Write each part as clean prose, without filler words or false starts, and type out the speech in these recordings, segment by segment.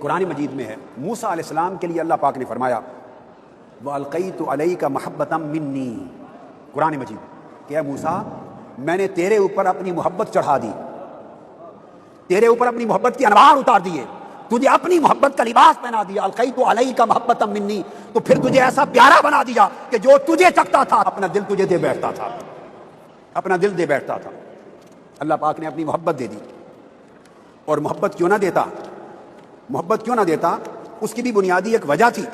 قرآن مجید میں ہے، موسیٰ علیہ السلام کے لیے اللہ پاک نے فرمایا وَأَلْقَيْتُ عَلَيْكَ مَحَبَّةً مِّنِّي، قرآن مجید کہ اے موسیٰ میں نے تیرے اوپر اپنی محبت چڑھا دی، تیرے اوپر اپنی محبت کی انوار اتار دیے، تجھے اپنی محبت کا لباس پہنا دیا، القیت علیک محبۃ منی، تو پھر تجھے ایسا پیارا بنا دیا کہ جو تجھے چکتا تھا اپنا دل تجھے دے بیٹھتا تھا، اپنا دل دے بیٹھتا تھا۔ اللہ پاک نے اپنی محبت دے دی، اور محبت کیوں نہ دیتا، محبت کیوں نہ دیتا، اس کی بھی بنیادی ایک وجہ تھی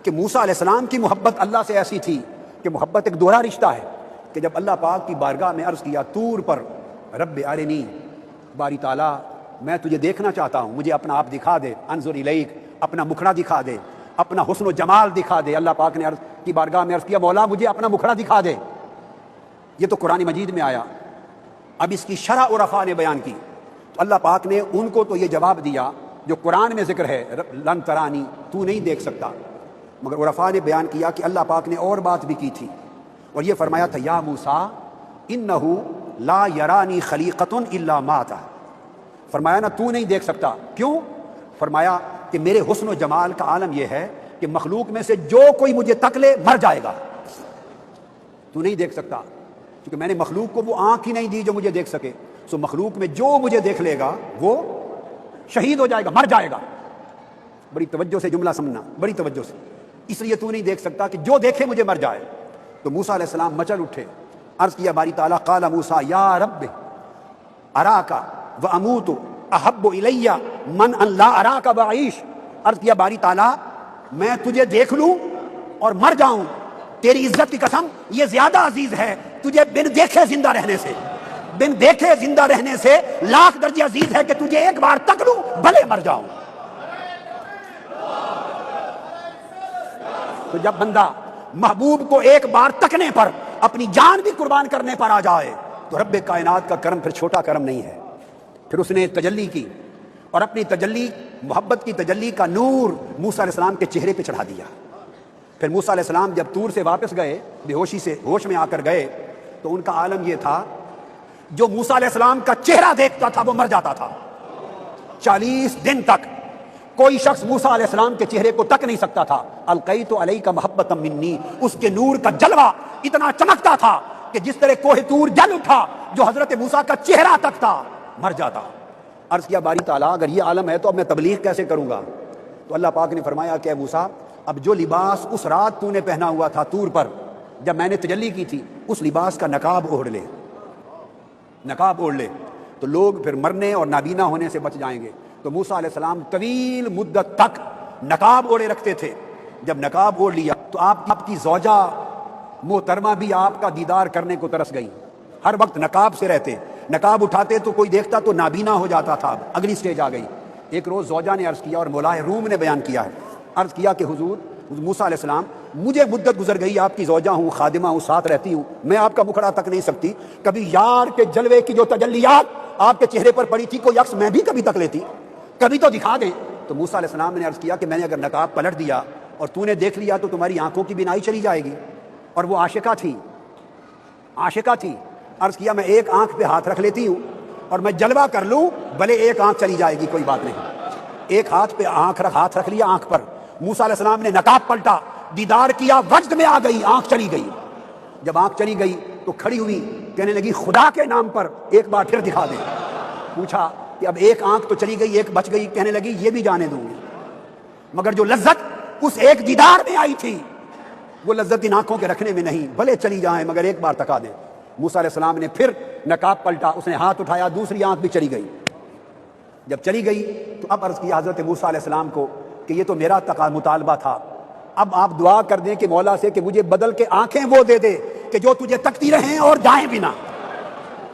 کہ موسیٰ علیہ السلام کی محبت اللہ سے ایسی تھی کہ محبت ایک دوہرا رشتہ ہے، کہ جب اللہ پاک کی بارگاہ میں عرض کیا طور پر رب ارنی، باری تعالیٰ میں تجھے دیکھنا چاہتا ہوں، مجھے اپنا آپ دکھا دے، انظر الیک، اپنا مکھڑا دکھا دے، اپنا حسن و جمال دکھا دے۔ اللہ پاک نے عرض کی بارگاہ میں عرض کیا مولا مجھے اپنا مکھڑا دکھا دے۔ یہ تو قرآن مجید میں آیا، اب اس کی شرح عرفاء نے بیان کی، تو اللہ پاک نے ان کو تو یہ جواب دیا جو قرآن میں ذکر ہے لن ترانی، تو نہیں دیکھ سکتا، مگر عرفاء نے بیان کیا کہ اللہ پاک نے اور بات بھی کی تھی، اور یہ فرمایا تھا یا موسیٰ انہ لا یرانی خلیقۃ الا مات، فرمایا نا تو نہیں دیکھ سکتا، کیوں؟ فرمایا کہ میرے حسن و جمال کا عالم یہ ہے کہ مخلوق میں سے جو کوئی مجھے تک لے مر جائے گا، تو نہیں دیکھ سکتا، کیونکہ میں نے مخلوق کو وہ آنکھ ہی نہیں دی جو مجھے دیکھ سکے، سو مخلوق میں جو مجھے دیکھ لے گا وہ شہید ہو جائے گا، مر جائے گا۔ بڑی توجہ سے جملہ سمجھنا، بڑی توجہ سے، اس لیے تو نہیں دیکھ سکتا کہ جو دیکھے مجھے مر جائے۔ تو موسیٰ علیہ السلام مچل اٹھے، عرض کیا باری تعالیٰ قال موسیٰ یا رب اراک واموت احب الی من ان لا اراک بعیش، عرض کیا باری تعالیٰ میں تجھے دیکھ لوں اور مر جاؤں، تیری عزت کی قسم یہ زیادہ عزیز ہے تجھے بن دیکھے زندہ رہنے سے، بن دیکھے زندہ رہنے سے لاکھ درجے عزیز ہے کہ تجھے ایک بار تک لوں بھلے مر جاؤں۔ تو جب بندہ محبوب کو ایک بار تکنے پر اپنی جان بھی قربان کرنے پر آ جائے تو رب کائنات کا کرم پھر چھوٹا کرم نہیں ہے۔ پھر اس نے تجلی کی اور اپنی تجلی، محبت کی تجلی کا نور موسیٰ علیہ السلام کے چہرے پہ چڑھا دیا۔ پھر موسیٰ علیہ السلام جب طور سے واپس گئے، بے ہوشی سے ہوش میں آ کر گئے، تو ان کا عالم یہ تھا جو موسیٰ علیہ السلام کا چہرہ دیکھتا تھا وہ مر جاتا تھا۔ 40 دن تک کوئی شخص موسیٰ علیہ السلام کے چہرے کو تک نہیں سکتا تھا۔ القیت علیک محبۃ منی، اس کے نور کا جلوہ اتنا چمکتا تھا کہ جس طرح کوہ طور جل اٹھا، جو حضرت موسیٰ کا چہرہ تک تھا مر جاتا۔ عرض کیا باری تعالیٰ اگر یہ عالم ہے تو اب میں تبلیغ کیسے کروں گا؟ تو اللہ پاک نے فرمایا کہ اے موسیٰ اب جو لباس اس رات تو نے پہنا ہوا تھا طور پر جب میں نے تجلی کی تھی، اس لباس کا نقاب اوڑھ لے، نقاب اوڑھ لے، تو لوگ پھر مرنے اور نابینا ہونے سے بچ جائیں گے۔ تو موسیٰ علیہ السلام طویل مدت تک نقاب اوڑھے رکھتے تھے۔ جب نقاب اوڑھ لیا تو آپ کی زوجہ محترمہ بھی آپ کا دیدار کرنے کو ترس گئی، ہر وقت نقاب سے رہتے، نقاب اٹھاتے تو کوئی دیکھتا تو نابینا ہو جاتا تھا، اگلی سٹیج آ گئی۔ ایک روز زوجہ نے عرض کیا اور مولائے روم نے بیان کیا ہے، عرض کیا کہ حضور موسیٰ علیہ السلام مجھے مدت گزر گئی، آپ کی زوجہ ہوں، خادمہ ہوں، ساتھ رہتی ہوں، میں آپ کا مکھڑا تک نہیں سکتی، کبھی یار کے جلوے کی جو تجلیات آپ کے چہرے پر پڑی تھی کوئی عکس میں بھی کبھی تک لیتی، کبھی تو دکھا دیں۔ تو موسیٰ علیہ السلام نے عرض کیا کہ میں نے اگر نقاب پلٹ دیا اور تو نے دیکھ لیا تو تمہاری آنکھوں کی بینائی چلی جائے گی، اور وہ عاشقہ تھی، عاشقہ تھی۔ عرض کیا میں ایک آنکھ پہ ہاتھ رکھ لیتی ہوں اور میں جلوہ کر لوں بھلے ایک آنکھ چلی جائے گی، کوئی بات نہیں۔ ایک ہاتھ پہ ہاتھ رکھ لیا آنکھ پر، موسیٰ علیہ السلام نے نقاب پلٹا، دیدار کیا، وجد میں آ گئی، آنکھ چلی گئی۔ جب آنکھ چلی گئی تو کھڑی ہوئی، کہنے لگی خدا کے نام پر ایک بار پھر دکھا دے۔ پوچھا کہ اب ایک آنکھ تو چلی گئی، ایک بچ گئی، کہنے لگی یہ بھی جانے دوں گی، مگر جو لذت اس ایک دیدار میں آئی تھی وہ لذت ان آنکھوں کے رکھنے میں نہیں، بھلے چلی جائیں مگر ایک بار تکا دیں۔ موسیٰ علیہ السلام نے پھر نقاب پلٹا، اس نے ہاتھ اٹھایا، دوسری آنکھ بھی چلی گئی۔ جب چلی گئی تو اب عرض کیا حضرت موسیٰ علیہ السلام کو کہ یہ تو میرا مطالبہ تھا، اب آپ دعا کر دیں کہ مولا سے کہ مجھے بدل کے آنکھیں وہ دے دے کہ جو تجھے تکتی رہیں اور جائیں بھی نہ۔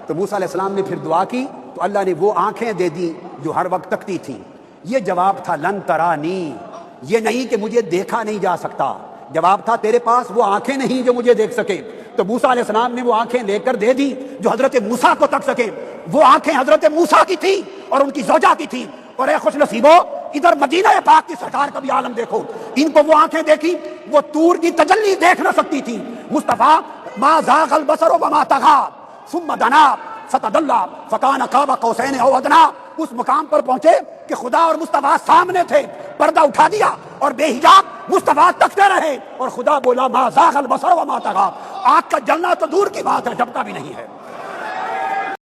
تو موسیٰ علیہ السلام نے پھر دعا کی تو اللہ نے وہ آنکھیں دے دی جو ہر وقت تکتی تھیں۔ یہ جواب تھا لن ترانی، یہ نہیں کہ مجھے دیکھا نہیں جا سکتا، جواب تھا تیرے پاس وہ آنکھیں نہیں جو مجھے دیکھ سکے۔ تو موسیٰ علیہ السلام نے وہ آنکھیں لے کر دے دی جو حضرت موسیٰ کو تک سکے۔ وہ آنکھیں حضرت موسیٰ کی تھی اور ان کی زوجہ کی تھی۔ اور اے خوش نصیبو، ادھر مدینہ پاک کی سرکار کا بھی عالم دیکھو، ان کو وہ آنکھیں دیکھی وہ طور کی تجلی دیکھ نہ سکتی تھی۔ مصطفیٰ ما زاغ البصر وما طغى ثم دنا فتدلى فكان قاب قوسين او ادنى اس مقام پر پہنچے کہ خدا اور مصطفیٰ سامنے تھے، پردہ اٹھا دیا اور بے حجاب مصطفیٰ تکتے رہے، اور خدا بولا ما زاغ البصر وما طغیٰ، آنکھ کا جلنا تو دور کی بات ہے، جھپکا بھی نہیں ہے۔